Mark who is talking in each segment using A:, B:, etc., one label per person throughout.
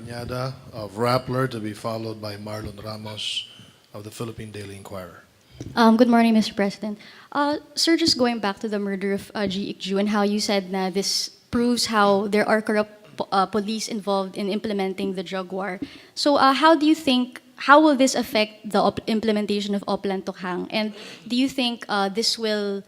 A: Cañada of Rappler, to be followed by Marlon Ramos of the Philippine Daily Inquirer.
B: Good morning, Mr. President. Sir, just going back to the murder of G. Ikju and how you said that this proves how there are corrupt police involved in implementing the drug war. So how do you think, how will this affect the implementation of OPLAN TOKHANG? And do you think this will,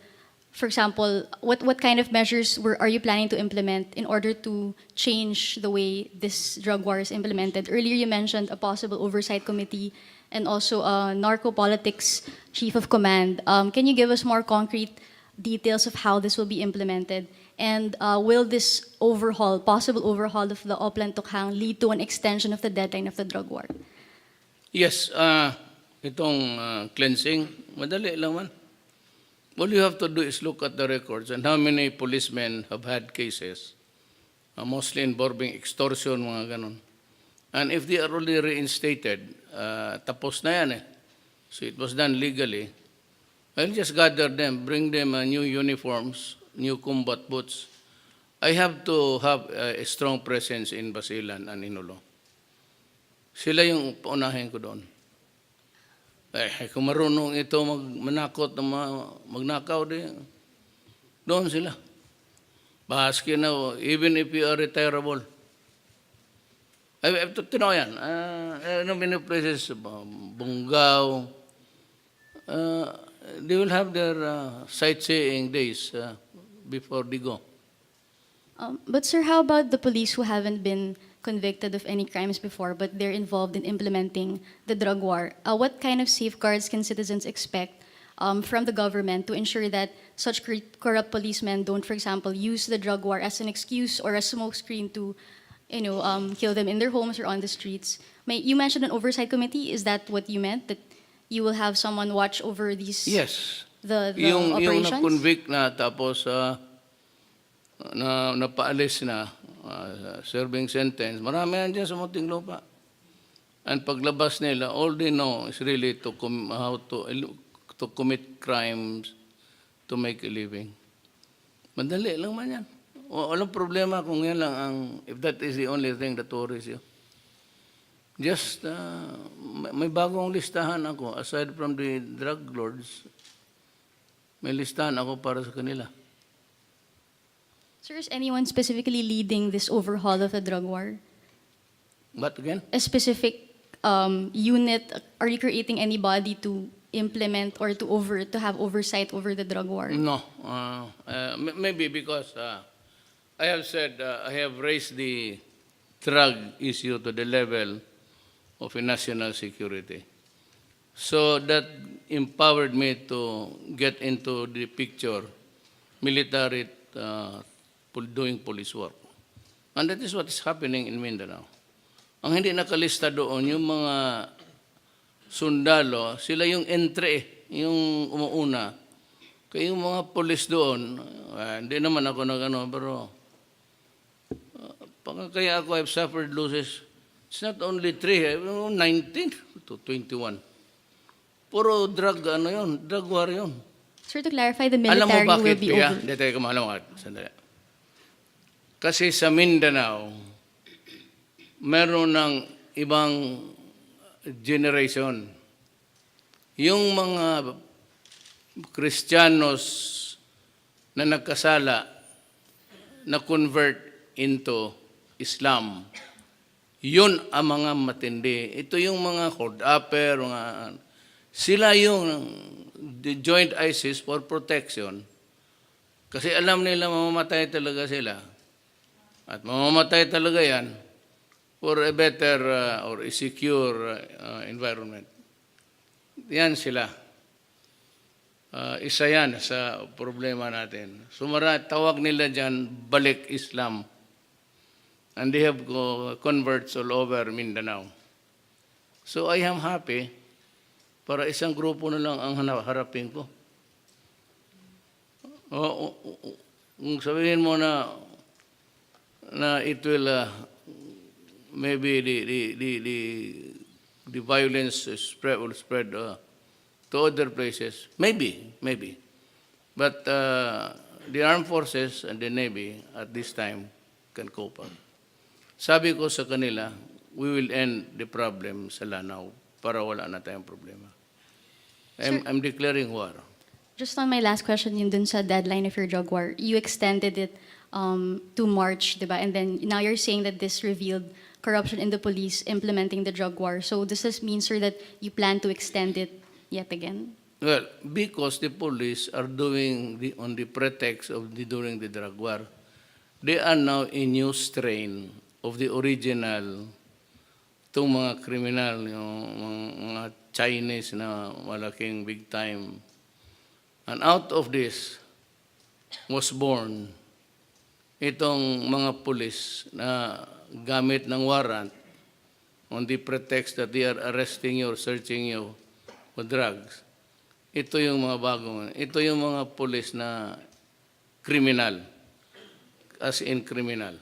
B: for example, what kind of measures are you planning to implement in order to change the way this drug war is implemented? Earlier you mentioned a possible oversight committee and also a narco politics chief of command. Can you give us more concrete details of how this will be implemented? And will this overhaul, possible overhaul of the OPLAN TOKHANG lead to an extension of the deadline of the drug war?
C: Yes, itong cleansing, madali lang man. All you have to do is look at the records and how many policemen have had cases, mostly involving extortion, mga ganon. And if they are already reinstated, tapos na yan eh. So it was done legally. I'll just gather them, bring them new uniforms, new combat boots. I have to have a strong presence in Basilan and Inulo. Sila yung paunahin ko doon. Kung marunong ito manakot, magnakaw din, doon sila. Bahaski na, even if you are retirable. Tinaw yan. Many places, Bungaw, they will have their sightseeing days before they go.
B: But sir, how about the police who haven't been convicted of any crimes before, but they're involved in implementing the drug war? What kind of safeguards can citizens expect from the government to ensure that such corrupt policemen don't, for example, use the drug war as an excuse or a smokescreen to, kill them in their homes or on the streets? You mentioned an oversight committee. Is that what you meant? That you will have someone watch over these?
C: Yes.
B: The
C: yung
B: operations?
C: Yung na-convict na tapos napaalis na, serving sentence, marami yan dyan sa Muntinlupa. And paglabas nila, all they know is really how to commit crimes to make a living. Madali lang man yan. Walang problema kung yan lang if that is the only thing that worries you. Just, may bagong listahan ako, aside from the drug lords, may listahan ako para sa kanila.
B: Sir, is anyone specifically leading this overhaul of the drug war?
C: What again?
B: A specific unit? Are you creating any body to implement or to have oversight over the drug war?
C: No. Maybe because I have said I have raised the drug issue to the level of a national security. So that empowered me to get into the picture, military doing police work. And that is what is happening in Mindanao. Ang hindi nakalista doon, yung mga sundalo, sila yung entry, yung umuuna. Kaya yung mga police doon, hindi naman ako nag-ano, pero kaya ako have suffered losses. It's not only 3, 19 to 21. Puro drug, drug war yun.
B: Sir, to clarify, the military will be over.
C: Hindi tayo kumahalang sandali. Kasi sa Mindanao, meron ng ibang generation. Yung mga Kristiyanos na nagkasala, na convert into Islam, yun ang mga matindi. Ito yung mga hold-upper, sila yung the joint ISIS for protection. Kasi alam nila mamamatay talaga sila. At mamamatay talaga yan for a better or a secure environment. Yan sila. Isa yan sa problema natin. Tawag nila dyan, balik Islam. And they have converts all over Mindanao. So I am happy para isang grupo na lang ang harapin ko. Kung sabihin mo na it will maybe the violence will spread to other places. Maybe. But the armed forces and the Navy at this time can cope up. Sabi ko sa kanila, we will end the problem sa Lanao para wala na tayong problema. I'm declaring war.
B: Just on my last question, yun dun sa deadline of your drug war, you extended it to March, di ba? And then now you're saying that this revealed corruption in the police implementing the drug war. So does this mean, sir, that you plan to extend it yet again?
C: Well, because the police are doing on the pretext of during the drug war, they are now a new strain of the original, itong mga kriminal, yung mga Chinese na malaking big time. And out of this was born itong mga police na gamit ng warrant on the pretext that they are arresting you or searching you for drugs. Ito yung mga bagong, ito yung mga police na criminal, as in criminal.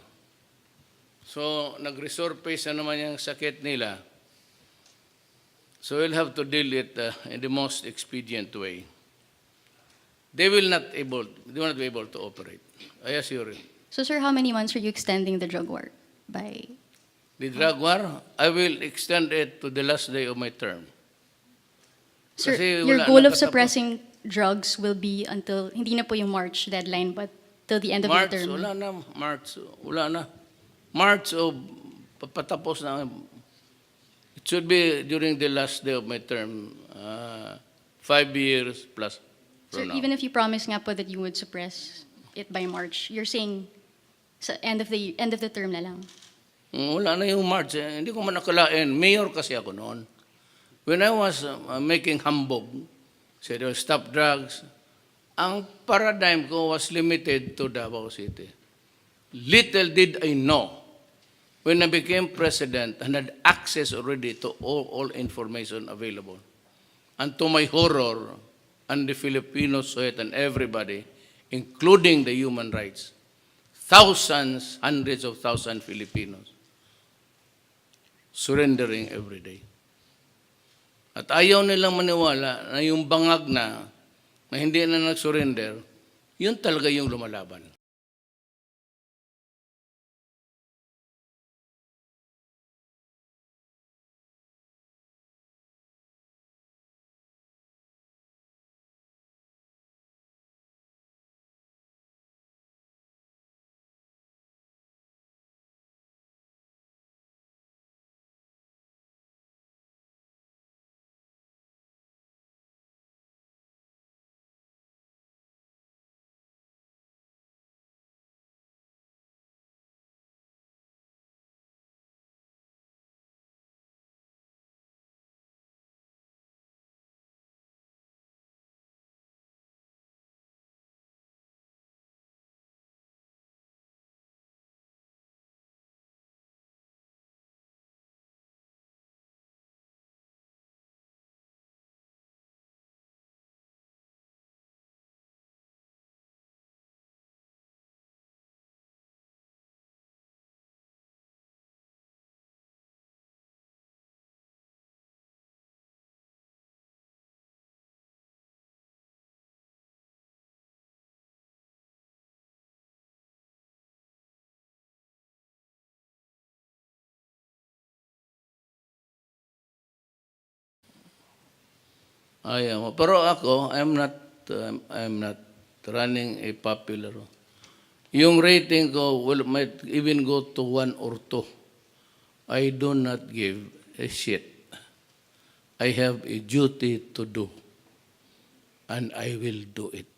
C: So, nag-resurface na naman yung sakit nila. So, we'll have to deal it in the most expedient way. They will not be able to operate. I assure you.
B: So, sir, how many months are you extending the drug war by?
C: The drug war, I will extend it to the last day of my term.
B: Sir,
C: Kasi
B: your
C: wala
B: goal of
C: nakatapos.
B: suppressing drugs will be until, hindi na po yung March deadline, but till the end of
C: March,
B: the term.
C: wala na. March, wala na. March o patapos na. It should be during the last day of my term. 5 years plus
B: Sir,
C: from now.
B: even if you promise nga po that you would suppress it by March, you're saying sa end of the term na lang.
C: Wala na yung March. Hindi ko man nakalain. Mayor kasi ako noon. When I was making humbug, said, stop drugs, ang paradigm ko was limited to Davao City. Little did I know, when I became president and had access already to all information available. And to my horror, and the Filipinos saw it and everybody, including the human rights, thousands, hundreds of thousands Filipinos, surrendering every day. At ayaw nilang maniwala na yung bangag na hindi na nag-surrender, yun talaga yung lumalaban. Ayaw mo. Pero ako, I'm not running a popular. Yung rating ko might even go to 1 or 2. I do not give a shit. I have a duty to do. And I will do it.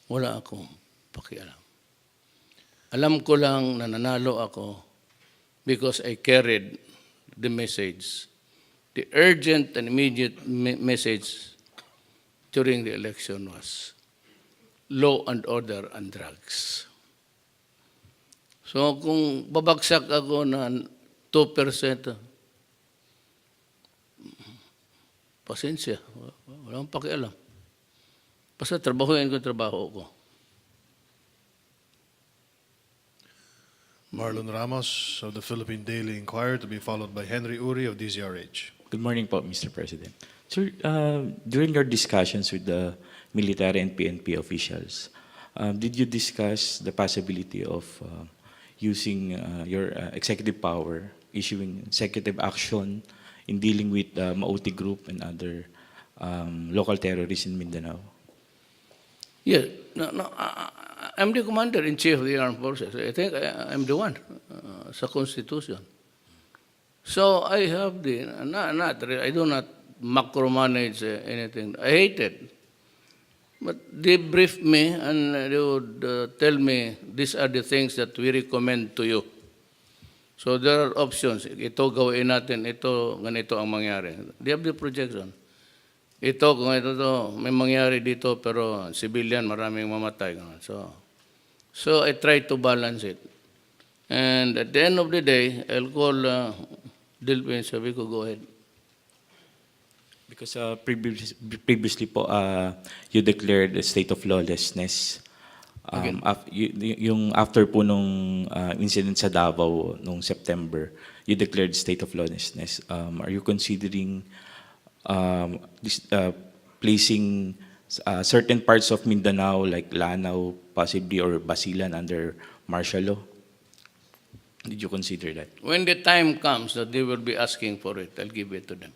C: Wala akong pakialam. Alam ko lang na nanalo ako because I carried the message. The urgent and immediate message during the election was law and order and drugs. So kung babagsak ako na 2%, pasensya, walang pakialam. Basta trabahuin ko yung trabaho ko.
A: Marlon Ramos of the Philippine Daily Inquirer, to be followed by Henry Uri of DZRH.
D: Good morning po, Mr. President. Sir, during your discussions with the military and PNP officials, did you discuss the possibility of using your executive power, issuing executive action in dealing with Mauti Group and other local terrorists in Mindanao?
C: Yeah, no, I'm the commander-in-chief of the armed forces. I think I'm the one sa Constitution. So I have the, I do not macromanage anything. I hate it. But they brief me and they would tell me these are the things that we recommend to you. So there are options. Ito gawin natin, ito, ganito ang mangyari. They have the projection. Ito, kung ito to, may mangyari dito pero civilian, maraming mamatay. So I try to balance it. And at the end of the day, I'll call Dilpin, sabi ko, go ahead.
D: Because previously po, you declared a state of lawlessness. Yung after po nung incident sa Davao nung September, you declared state of lawlessness. Are you considering placing certain parts of Mindanao like Lanao, possibly, or Basilan under martial law? Did you consider that?
C: When the time comes that they will be asking for it, I'll give it to them.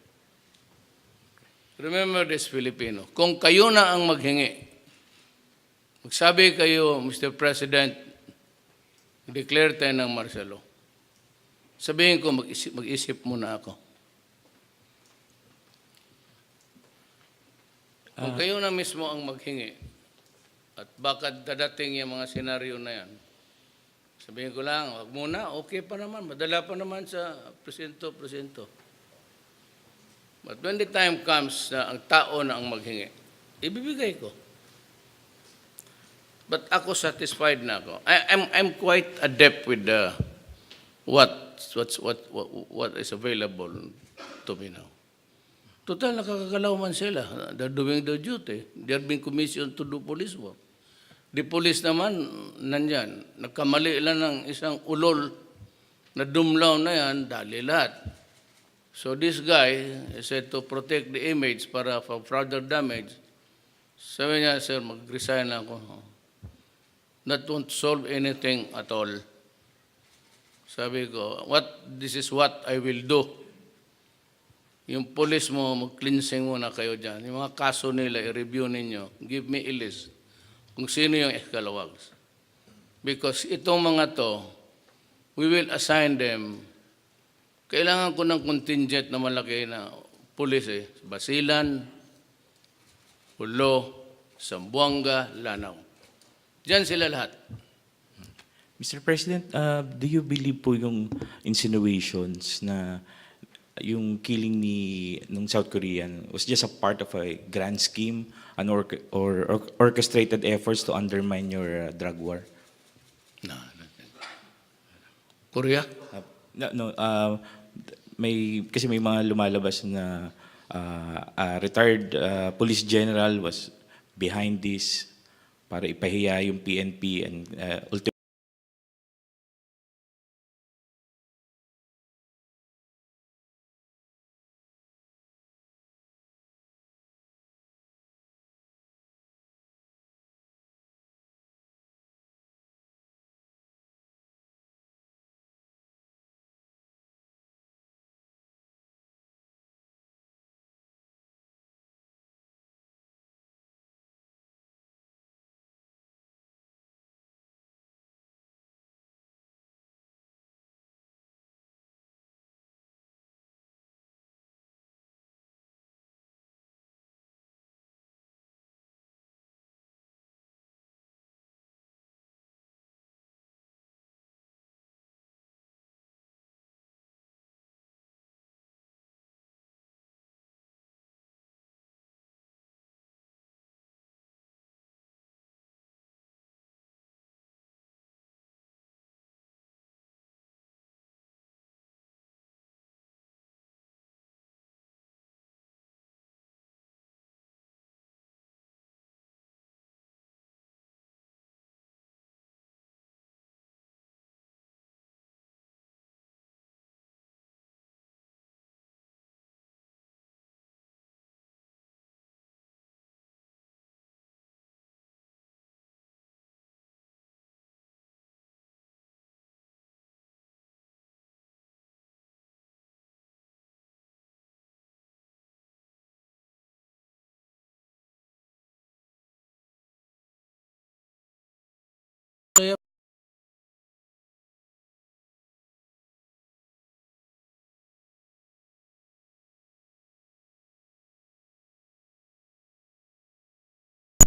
C: Remember this, Filipino. Kung kayo na ang maghingi, magsabi kayo, Mr. President, declare tayo ng martial law. Sabihin ko, mag-isip muna ako. Kung kayo na mismo ang maghingi, at baka dadating yung mga senaryo na yan, sabihin ko lang, wag muna, okay pa naman, madala pa naman sa presinto. But when the time comes na ang tao na ang maghingi, ibibigay ko. But ako satisfied na ako. I'm quite adept with what is available to me now. Total, nakakagalaw man sila. They're doing their duty. They're being commissioned to do police work. The police naman, nandyan. Nagkamali lang ng isang ulol na dumlaw na yan, dali lahat. So this guy said to protect the image para for further damage. Sabi niya, sir, mag-resign ako. That won't solve anything at all. Sabi ko, this is what I will do. Yung police mo, mag-cleansing muna kayo dyan. Yung mga kaso nila, i-review ninyo. Give me a list kung sino yung escalawags. Because itong mga to, we will assign them. Kailangan ko ng contingent na malaki na police Basilan, Hulo, Zamboanga, Lanao. Diyan sila lahat.
D: Mr. President, do you believe po yung insinuations na yung killing nung South Korean was just a part of a grand scheme, or orchestrated efforts to undermine your drug war?
C: No. Korea?
D: No, kasi may mga lumalabas na retired police general was behind this para ipahiya yung PNP and ultimately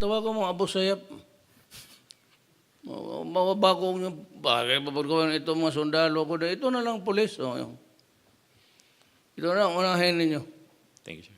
C: Tawagan mo Abu Sayyaf. Mababago nyo, bagay, babagawin ito mga sundalo ko. Ito na lang pulis. Oh, yun. Ito na lang, unahin ninyo.
D: Thank you, sir.